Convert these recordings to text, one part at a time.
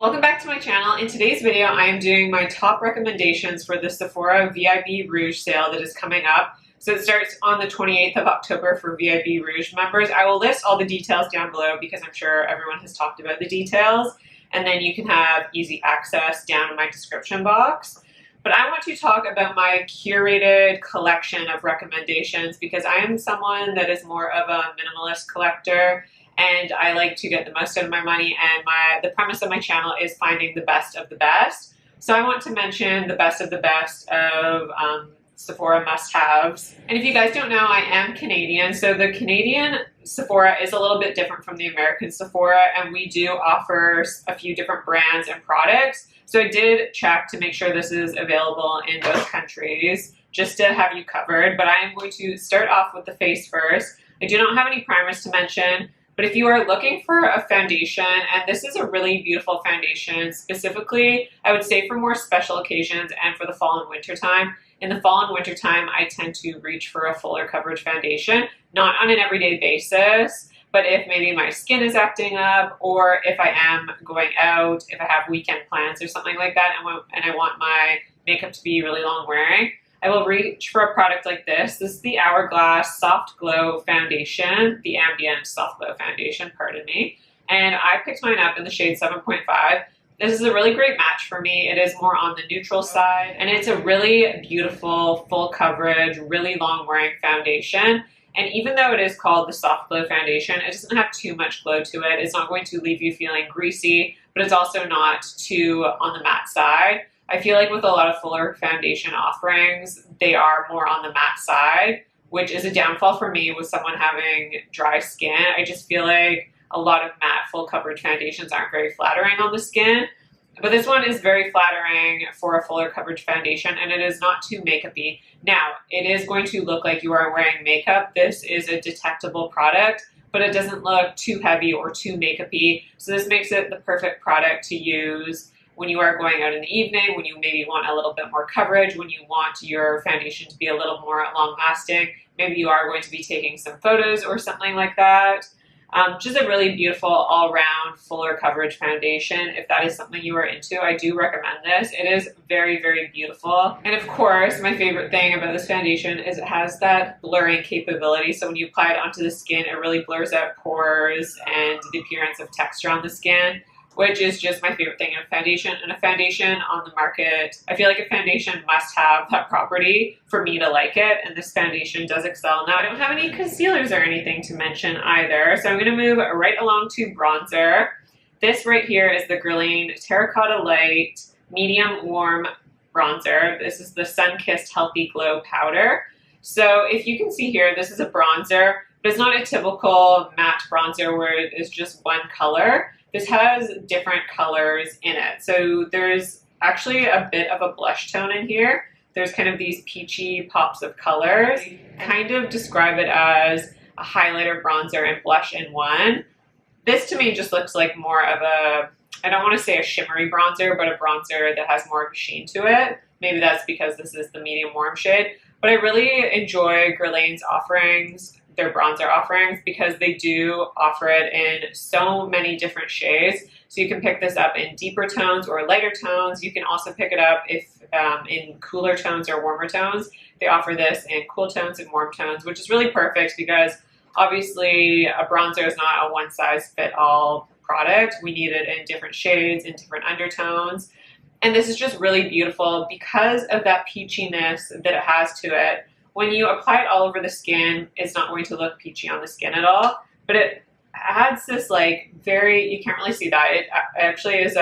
Welcome back to my channel. In today's video, I am doing my top recommendations for the Sephora VIB Rouge sale that is coming up. So it starts on the 28th of October for VIB Rouge members. I will list all the details down below because I'm sure everyone has talked about the details, and then you can have easy access down in my description box. But I want to talk about my curated collection of recommendations because I am someone that is more of a minimalist collector, and I like to get the most out of my money, and the premise of my channel is finding the best of the best. So I want to mention the best of the best of Sephora must-haves. And if you guys don't know, I am Canadian, so the Canadian Sephora is a little bit different from the American Sephora, and we do offer a few different brands and products. So I did check to make sure this is available in both countries, just to have you covered. But I am going to start off with the face first. I do not have any primers to mention, but if you are looking for a foundation, and this is a really beautiful foundation, specifically, I would say for more special occasions and for the fall and winter time. In the fall and winter time, I tend to reach for a fuller coverage foundation, not on an everyday basis, but if maybe my skin is acting up, or if I am going out, if I have weekend plans or something like that, and I want my makeup to be really long wearing, I will reach for a product like this. This is the Hourglass Soft Glow Foundation, the Ambient Soft Glow Foundation, pardon me. And I picked mine up in the shade 7.5. This is a really great match for me. It is more on the neutral side, and it's a really beautiful, full coverage, really long wearing foundation. And even though it is called the Soft Glow Foundation, it doesn't have too much glow to it. It's not going to leave you feeling greasy, but it's also not too on the matte side. I feel like with a lot of fuller foundation offerings, they are more on the matte side, which is a downfall for me with someone having dry skin. I just feel like a lot of matte full coverage foundations aren't very flattering on the skin. But this one is very flattering for a fuller coverage foundation, and it is not too makeup-y. Now, it is going to look like you are wearing makeup. This is a detectable product, but it doesn't look too heavy or too makeup-y. So this makes it the perfect product to use when you are going out in the evening, when you maybe want a little bit more coverage, when you want your foundation to be a little more long-lasting. Maybe you are going to be taking some photos or something like that. Just a really beautiful all-around fuller coverage foundation. If that is something you are into, I do recommend this. It is very, very beautiful. And of course, my favorite thing about this foundation is it has that blurring capability. So when you apply it onto the skin, it really blurs out pores and the appearance of texture on the skin, which is just my favorite thing in a foundation. And a foundation on the market, I feel like a foundation must have that property for me to like it, and this foundation does excel. Now, I don't have any concealers or anything to mention either, so I'm going to move right along to bronzer. This right here is the Guerlain Terracotta Light Medium Warm Bronzer. This is the Sun-Kissed Healthy Glow Powder. So if you can see here, this is a bronzer, but it's not a typical matte bronzer where it is just one color. This has different colors in it. So there's actually a bit of a blush tone in here. There's kind of these peachy pops of colors. I kind of describe it as a highlighter, bronzer, and blush in one. This to me just looks like more of a, I don't want to say a shimmery bronzer, but a bronzer that has more of a sheen to it. Maybe that's because this is the medium warm shade. But I really enjoy Guerlain's offerings, their bronzer offerings, because they do offer it in so many different shades. So you can pick this up in deeper tones or lighter tones. You can also pick it up if in cooler tones or warmer tones. They offer this in cool tones and warm tones, which is really perfect because obviously a bronzer is not a one-size-fit-all product. We need it in different shades, in different undertones. And this is just really beautiful because of that peachiness that it has to it. When you apply it all over the skin, it's not going to look peachy on the skin at all, but it adds this like very, you can't really see that. It actually is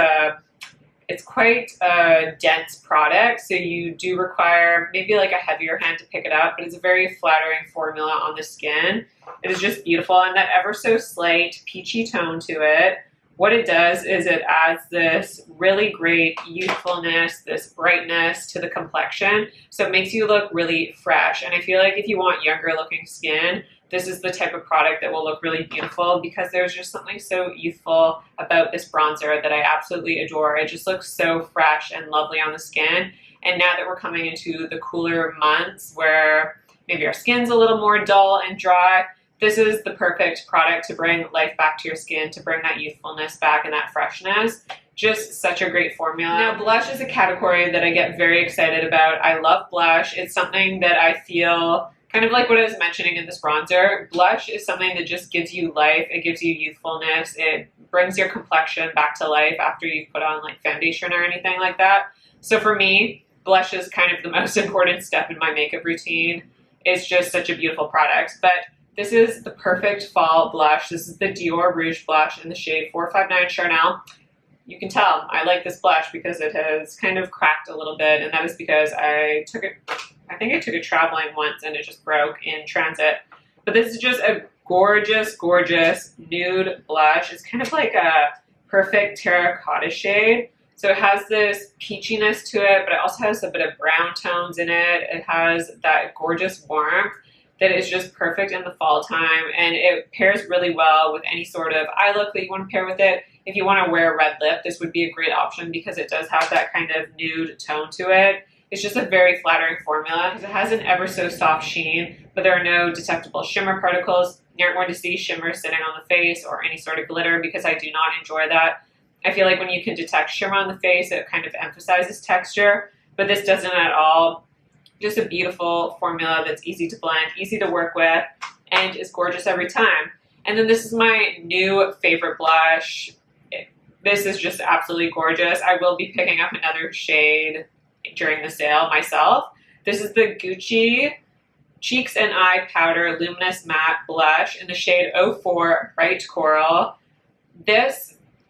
it's quite a dense product, so you do require maybe like a heavier hand to pick it up, but it's a very flattering formula on the skin. It is just beautiful, and that ever so slight peachy tone to it. What it does is it adds this really great youthfulness, this brightness to the complexion. So it makes you look really fresh. And I feel like if you want younger looking skin, this is the type of product that will look really beautiful because there's just something so youthful about this bronzer that I absolutely adore. It just looks so fresh and lovely on the skin. And now that we're coming into the cooler months where maybe our skin's a little more dull and dry, this is the perfect product to bring life back to your skin, to bring that youthfulness back and that freshness. Just such a great formula. Now, blush is a category that I get very excited about. I love blush. It's something that I feel kind of like what I was mentioning in this bronzer. Blush is something that just gives you life. It gives you youthfulness. It brings your complexion back to life after you put on like foundation or anything like that. So for me, blush is kind of the most important step in my makeup routine. It's just such a beautiful product. But this is the perfect fall blush. This is the Dior Rouge blush in the shade 459 Charnelle. You can tell I like this blush because it has kind of cracked a little bit, and that is because I think I took it traveling once and it just broke in transit. But this is just a gorgeous, gorgeous nude blush. It's kind of like a perfect terracotta shade. So it has this peachiness to it, but it also has a bit of brown tones in it. It has that gorgeous warmth that is just perfect in the fall time, and it pairs really well with any sort of eye look that you want to pair with it. If you want to wear a red lip, this would be a great option because it does have that kind of nude tone to it. It's just a very flattering formula because it has an ever so soft sheen, but there are no detectable shimmer particles. You aren't going to see shimmer sitting on the face or any sort of glitter because I do not enjoy that. I feel like when you can detect shimmer on the face, it kind of emphasizes texture, but this doesn't at all. Just a beautiful formula that's easy to blend, easy to work with, and is gorgeous every time. And then this is my new favorite blush. This is just absolutely gorgeous. I will be picking up another shade during the sale myself. This is the Gucci Cheeks and Eye Powder Luminous Matte Blush in the shade 04 Bright Coral.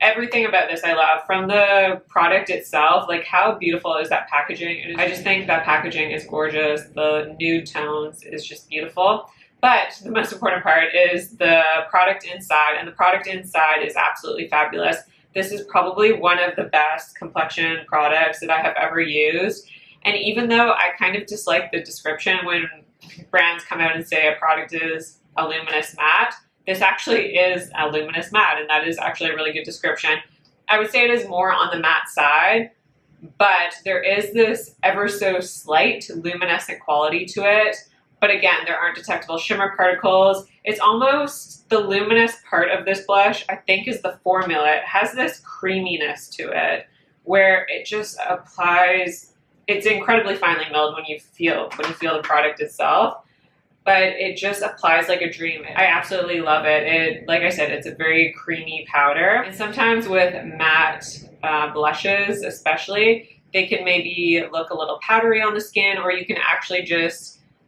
Everything about this I love. From the product itself, like how beautiful is that packaging? I just think that packaging is gorgeous. The nude tones is just beautiful. But the most important part is the product inside, and the product inside is absolutely fabulous. This is probably one of the best complexion products that I have ever used. And even though I kind of dislike the description when brands come out and say a product is a luminous matte, this actually is a luminous matte, and that is actually a really good description. I would say it is more on the matte side, but there is this ever so slight luminescent quality to it. But again, there aren't detectable shimmer particles. It's almost the luminous part of this blush, I think, is the formula. It has this creaminess to it where it just applies. It's incredibly finely milled when you feel the product itself, but it just applies like a dream. I absolutely love it. Like I said, it's a very creamy powder. And sometimes with matte blushes especially, they can maybe look a little powdery on the skin, or you can actually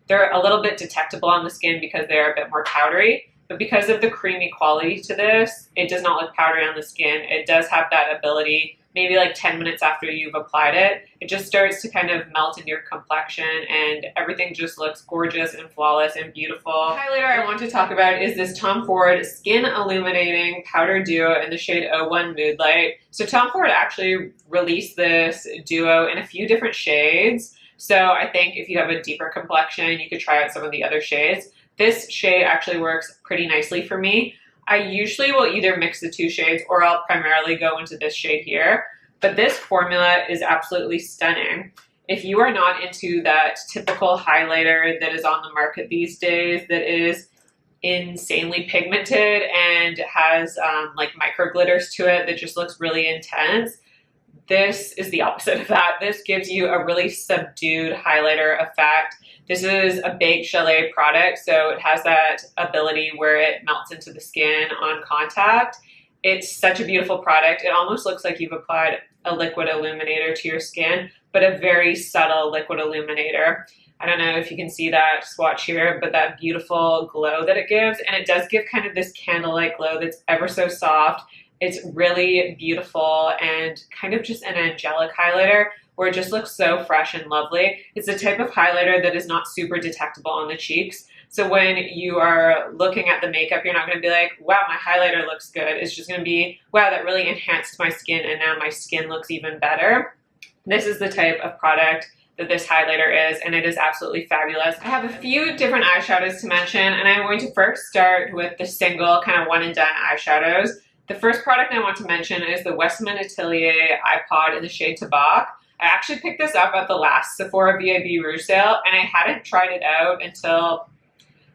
they're a little bit detectable on the skin because they're a bit more powdery. But because of the creamy quality to this, it does not look powdery on the skin. It does have that ability, maybe like 10 minutes after you've applied it, it just starts to kind of melt in your complexion, and everything just looks gorgeous and flawless and beautiful. The highlighter I want to talk about is this Tom Ford Skin Illuminating Powder Duo in the shade 01 Moodlight. So Tom Ford actually released this duo in a few different shades. So I think if you have a deeper complexion, you could try out some of the other shades. This shade actually works pretty nicely for me. I usually will either mix the two shades, or I'll primarily go into this shade here. But this formula is absolutely stunning. If you are not into that typical highlighter that is on the market these days, that is insanely pigmented and has like micro glitters to it that just looks really intense, this is the opposite of that. This gives you a really subdued highlighter effect. This is a baked chalet product, so it has that ability where it melts into the skin on contact. It's such a beautiful product. It almost looks like you've applied a liquid illuminator to your skin, but a very subtle liquid illuminator. I don't know if you can see that swatch here, but that beautiful glow that it gives. And it does give kind of this candlelight glow that's ever so soft. It's really beautiful and kind of just an angelic highlighter where it just looks so fresh and lovely. It's a type of highlighter that is not super detectable on the cheeks. So when you are looking at the makeup, you're not going to be like, wow, my highlighter looks good. It's just going to be, wow, that really enhanced my skin, and now my skin looks even better. This is the type of product that this highlighter is, and it is absolutely fabulous. I have a few different eyeshadows to mention, and I'm going to first start with the single kind of one and done eyeshadows. The first product I want to mention is the Westman Atelier iPod in the shade Tabac. I actually picked this up at the last Sephora VIB Rouge sale, and I hadn't tried it out until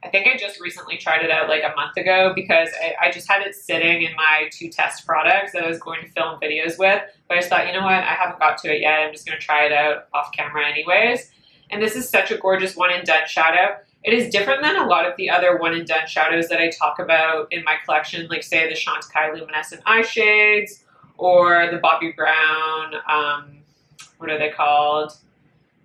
I think I just recently tried it out like a month ago because I just had it sitting in my 2 test products that I was going to film videos with. But I just thought, you know what, I haven't got to it yet. I'm just going to try it out off camera anyways. And this is such a gorgeous one and done shadow. It is different than a lot of the other one and done shadows that I talk about in my collection, like say the Chantecaille Luminescent eye shades or the Bobbi Brown, what are they called?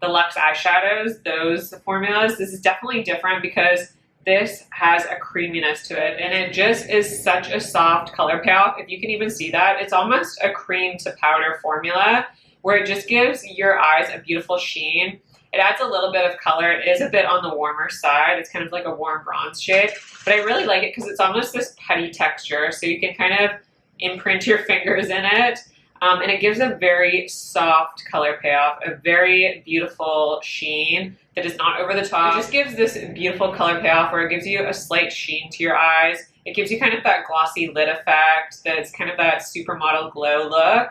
The Luxe eyeshadows, those formulas. This is definitely different because this has a creaminess to it, and it just is such a soft color payoff. If you can even see that, it's almost a cream to powder formula where it just gives your eyes a beautiful sheen. It adds a little bit of color. It is a bit on the warmer side. It's kind of like a warm bronze shade, but I really like it because it's almost this putty texture, so you can kind of imprint your fingers in it. And it gives a very soft color payoff, a very beautiful sheen that is not over the top. It just gives this beautiful color payoff where it gives you a slight sheen to your eyes. It gives you kind of that glossy lid effect, that's kind of that supermodel glow look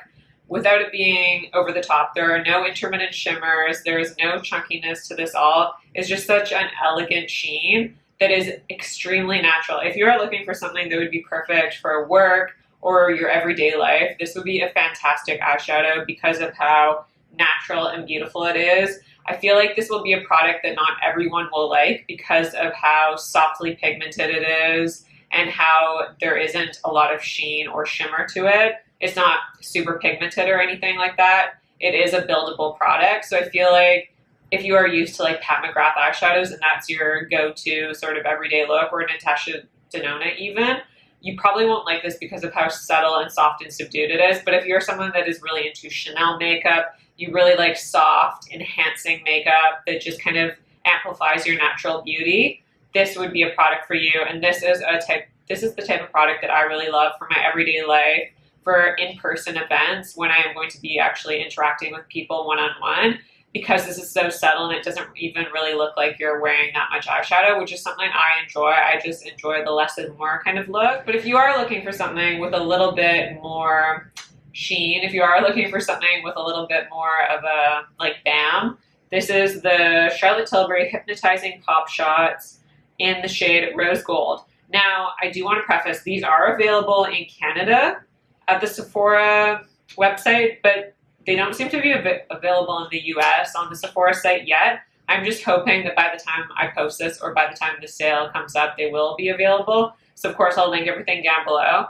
without it being over the top. There are no intermittent shimmers. There is no chunkiness to this all. It's just such an elegant sheen that is extremely natural. If you are looking for something that would be perfect for work, or your everyday life, this would be a fantastic eyeshadow because of how natural and beautiful it is. I feel like this will be a product that not everyone will like because of how softly pigmented it is and how there isn't a lot of sheen or shimmer to it. It's not super pigmented or anything like that. It is a buildable product. So I feel like if you are used to like Pat McGrath eyeshadows and that's your go-to sort of everyday look, or Natasha Denona even, you probably won't like this because of how subtle and soft and subdued it is. But if you're someone that is really into Chanel makeup, you really like soft, enhancing makeup that just kind of amplifies your natural beauty, this would be a product for you. And this is the type of product that I really love for my everyday life, for in-person events when I am going to be actually interacting with people one-on-one, because this is so subtle and it doesn't even really look like you're wearing that much eyeshadow, which is something I enjoy. I just enjoy the less is more kind of look. But if you are looking for something with a little bit more sheen, if you are looking for something with a little bit more of a like bam, this is the Charlotte Tilbury Hypnotizing Pop Shots in the shade Rose Gold. Now, I do want to preface, these are available in Canada at the Sephora website, but they don't seem to be available in the US on the Sephora site yet. I'm just hoping that by the time I post this or by the time the sale comes up, they will be available. So of course I'll link everything down below.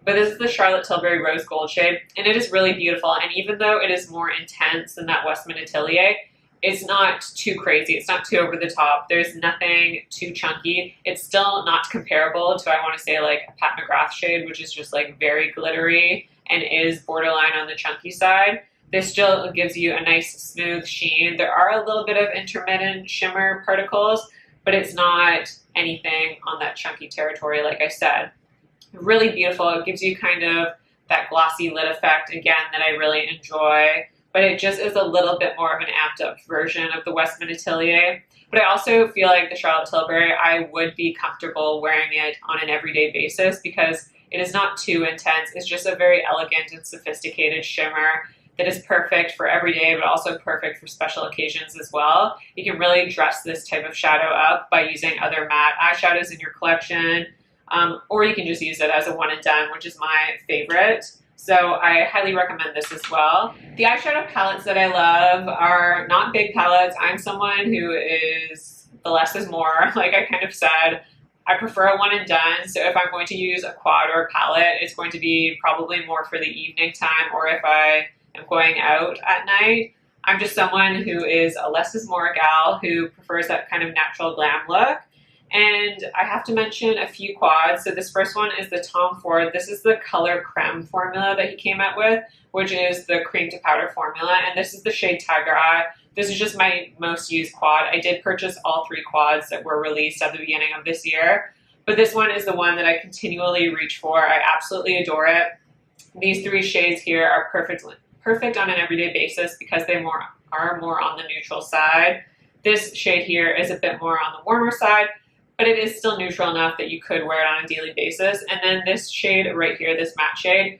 But this is the Charlotte Tilbury Rose Gold shade, and it is really beautiful. And even though it is more intense than that Westman Atelier, it's not too crazy. It's not too over the top. There's nothing too chunky. It's still not comparable to, I want to say, like a Pat McGrath shade, which is just like very glittery and is borderline on the chunky side. This still gives you a nice smooth sheen. There are a little bit of intermittent shimmer particles, but it's not anything on that chunky territory, like I said. Really beautiful. It gives you kind of that glossy lid effect, again, that I really enjoy, but it just is a little bit more of an amped up version of the Westman Atelier. But I also feel like the Charlotte Tilbury, I would be comfortable wearing it on an everyday basis because it is not too intense. It's just a very elegant and sophisticated shimmer that is perfect for every day, but also perfect for special occasions as well. You can really dress this type of shadow up by using other matte eyeshadows in your collection, or you can just use it as a one and done, which is my favorite. So I highly recommend this as well. The eyeshadow palettes that I love are not big palettes. I'm someone who is, the less is more, like I kind of said. I prefer a one and done, so if I'm going to use a quad or a palette, it's going to be probably more for the evening time, or if I am going out at night. I'm just someone who is a less is more gal who prefers that kind of natural glam look. And I have to mention a few quads. So this first one is the Tom Ford. This is the color Creme formula that he came out with, which is the cream to powder formula. And this is the shade Tiger Eye. This is just my most used quad. I did purchase all 3 quads that were released at the beginning of this year, but this one is the one that I continually reach for. I absolutely adore it. These 3 shades here are perfect on an everyday basis because they are more on the neutral side. This shade here is a bit more on the warmer side, but it is still neutral enough that you could wear it on a daily basis. And then this shade right here, this matte shade,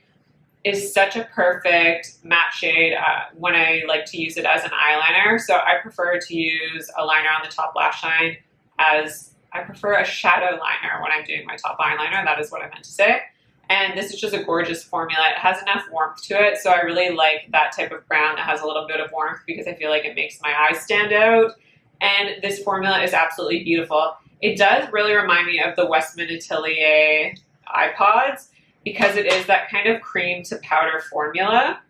is such a perfect matte shade when I like to use it as an eyeliner. So I prefer to use a liner on the top lash line as I prefer a shadow liner when I'm doing my top eyeliner. That is what I meant to say. And this is just a gorgeous formula. It has enough warmth to it, so I really like that type of brown that has a little bit of warmth because I feel like it makes my eyes stand out. And this formula is absolutely beautiful. It does really remind me of the Westman Atelier iPods because it is that kind of cream to powder formula.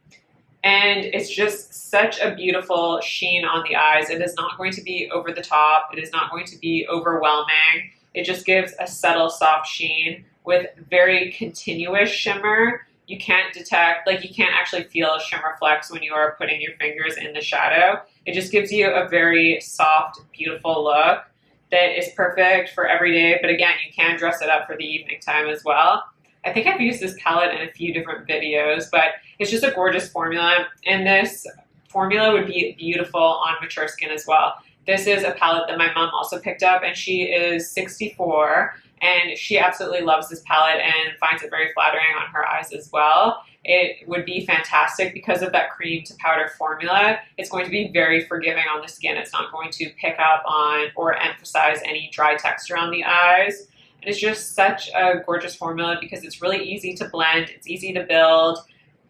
And it's just such a beautiful sheen on the eyes. It is not going to be over the top. It is not going to be overwhelming. It just gives a subtle, soft sheen with very continuous shimmer. You can't detect, like you can't actually feel shimmer flecks when you are putting your fingers in the shadow. It just gives you a very soft, beautiful look that is perfect for every day. But again, you can dress it up for the evening time as well. I think I've used this palette in a few different videos, but it's just a gorgeous formula. And this formula would be beautiful on mature skin as well. This is a palette that my mom also picked up, and she is 64, and she absolutely loves this palette and finds it very flattering on her eyes as well. It would be fantastic because of that cream to powder formula. It's going to be very forgiving on the skin. It's not going to pick up on or emphasize any dry texture on the eyes. And it's just such a gorgeous formula because it's really easy to blend, it's easy to build,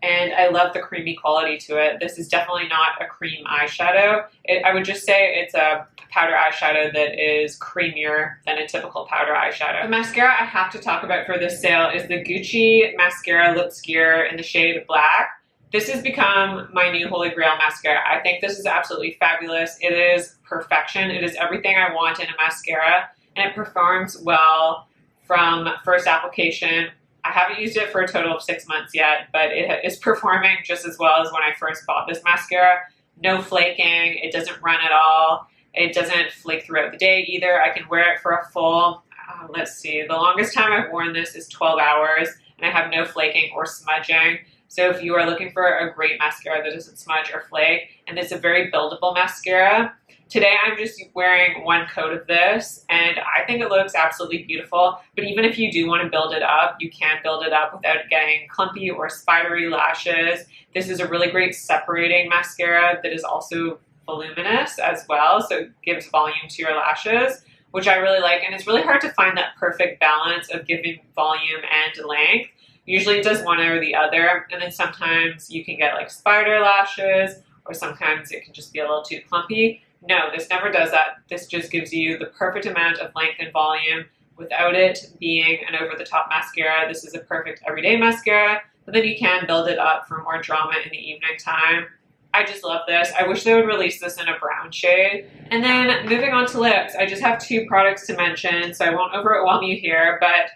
and I love the creamy quality to it. This is definitely not a cream eyeshadow. I would just say it's a powder eyeshadow that is creamier than a typical powder eyeshadow. The mascara I have to talk about for this sale is the Gucci Mascara Lip Skier in the shade Black. This has become my new holy grail mascara. I think this is absolutely fabulous. It is perfection. It is everything I want in a mascara, and it performs well from first application. I haven't used it for a total of 6 months yet, but it is performing just as well as when I first bought this mascara. No flaking, it doesn't run at all. It doesn't flake throughout the day either. I can wear it for a full, let's see, the longest time I've worn this is 12 hours, and I have no flaking or smudging. So if you are looking for a great mascara that doesn't smudge or flake, and it's a very buildable mascara, today I'm just wearing one coat of this, and I think it looks absolutely beautiful. But even if you do want to build it up, you can build it up without getting clumpy or spidery lashes. This is a really great separating mascara that is also voluminous as well, so it gives volume to your lashes, which I really like. And it's really hard to find that perfect balance of giving volume and length. Usually it does one or the other, and then sometimes you can get like spider lashes, or sometimes it can just be a little too clumpy. No, this never does that. This just gives you the perfect amount of length and volume without it being an over-the-top mascara. This is a perfect everyday mascara, but then you can build it up for more drama in the evening time. I just love this. I wish they would release this in a brown shade. And then moving on to lips, I just have 2 products to mention, so I won't overwhelm you here, but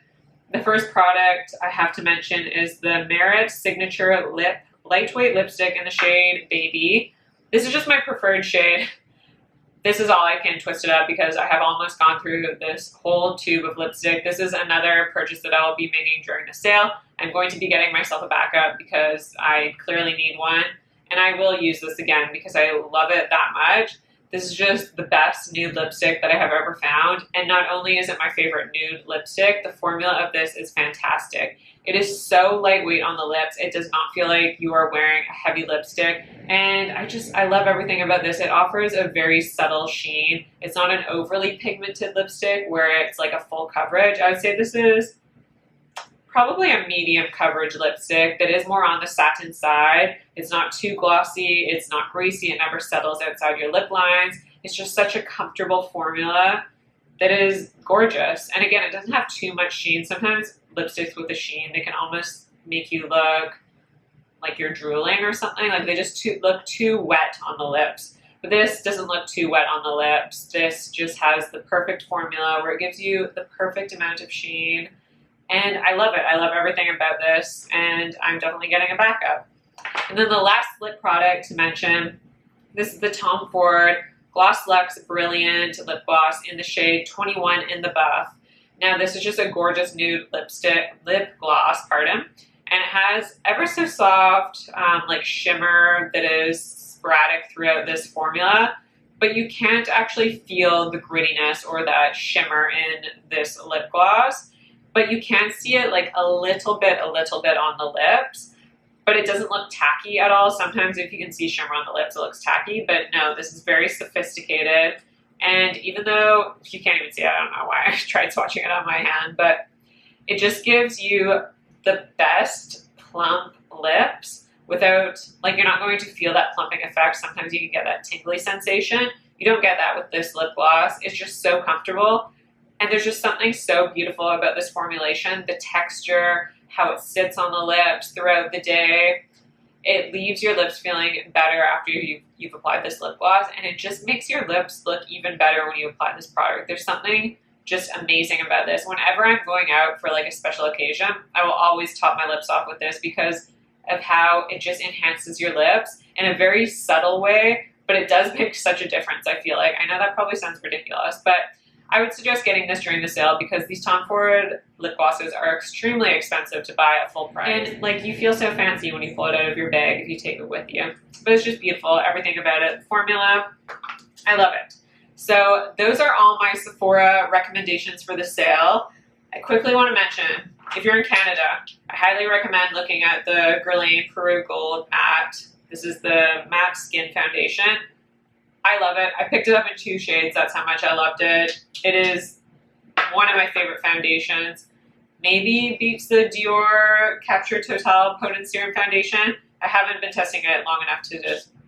the first product I have to mention is the Merit Signature Lip Lightweight Lipstick in the shade Baby. This is just my preferred shade. This is all I can twist it up because I have almost gone through this whole tube of lipstick. This is another purchase that I will be making during the sale. I'm going to be getting myself a backup because I clearly need one. And I will use this again because I love it that much. This is just the best nude lipstick that I have ever found. And not only is it my favorite nude lipstick, the formula of this is fantastic. It is so lightweight on the lips. It does not feel like you are wearing a heavy lipstick. And I love everything about this. It offers a very subtle sheen. It's not an overly pigmented lipstick where it's like a full coverage. I would say this is probably a medium coverage lipstick that is more on the satin side. It's not too glossy. It's not greasy. It never settles outside your lip lines. It's just such a comfortable formula that is gorgeous. And again, it doesn't have too much sheen. Sometimes lipsticks with a sheen, they can almost make you look like you're drooling or something. Like they just look too wet on the lips. But this doesn't look too wet on the lips. This just has the perfect formula where it gives you the perfect amount of sheen. And I love it. I love everything about this, and I'm definitely getting a backup. And then the last lip product to mention, this is the Tom Ford Gloss Luxe Brilliant Lip Gloss in the shade 21 in the Buff. Now this is just a gorgeous nude lip gloss, and it has ever so soft like shimmer that is sporadic throughout this formula, but you can't actually feel the grittiness or that shimmer in this lip gloss. But you can see it like a little bit on the lips, but it doesn't look tacky at all. Sometimes if you can see shimmer on the lips, it looks tacky, but no, this is very sophisticated And even though you can't even see it, I don't know why I tried swatching it on my hand, but it just gives you the best plump lips without, like, you're not going to feel that plumping effect. Sometimes you can get that tingly sensation. You don't get that with this lip gloss. It's just so comfortable. And there's just something so beautiful about this formulation, the texture, how it sits on the lips throughout the day. It leaves your lips feeling better after you've applied this lip gloss, and it just makes your lips look even better when you apply this product. There's something just amazing about this. Whenever I'm going out for like a special occasion, I will always top my lips off with this because of how it just enhances your lips in a very subtle way, but it does make such a difference, I feel like. I know that probably sounds ridiculous, but I would suggest getting this during the sale because these Tom Ford lip glosses are extremely expensive to buy at full price. And like, you feel so fancy when you pull it out of your bag if you take it with you. But it's just beautiful, everything about it. The formula, I love it. So those are all my Sephora recommendations for the sale. I quickly want to mention, if you're in Canada, I highly recommend looking at the Guerlain Peru Gold Matte. This is the matte skin foundation. I love it. I picked it up in 2 shades. That's how much I loved it. It is one of my favorite foundations. Maybe beats the Dior Capture Total Potent Serum Foundation. I haven't been testing it long enough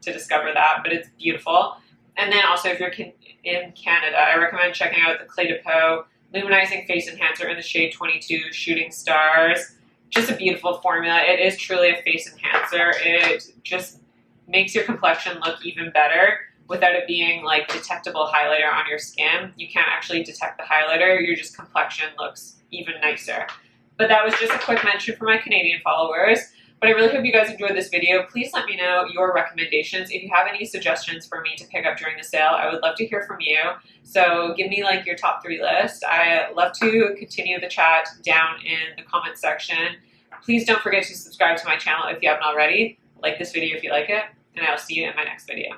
to discover that, but it's beautiful. And then also, if you're in Canada, I recommend checking out the Clé de Peau Luminizing Face Enhancer in the shade 22 Shooting Stars. Just a beautiful formula. It is truly a face enhancer. It just makes your complexion look even better without it being like detectable highlighter on your skin. You can't actually detect the highlighter. Your just complexion looks even nicer. But that was just a quick mention for my Canadian followers. But I really hope you guys enjoyed this video. Please let me know your recommendations. If you have any suggestions for me to pick up during the sale, I would love to hear from you. So give me like your top 3 list. I love to continue the chat down in the comment section. Please don't forget to subscribe to my channel if you haven't already. Like this video if you like it, and I'll see you in my next video.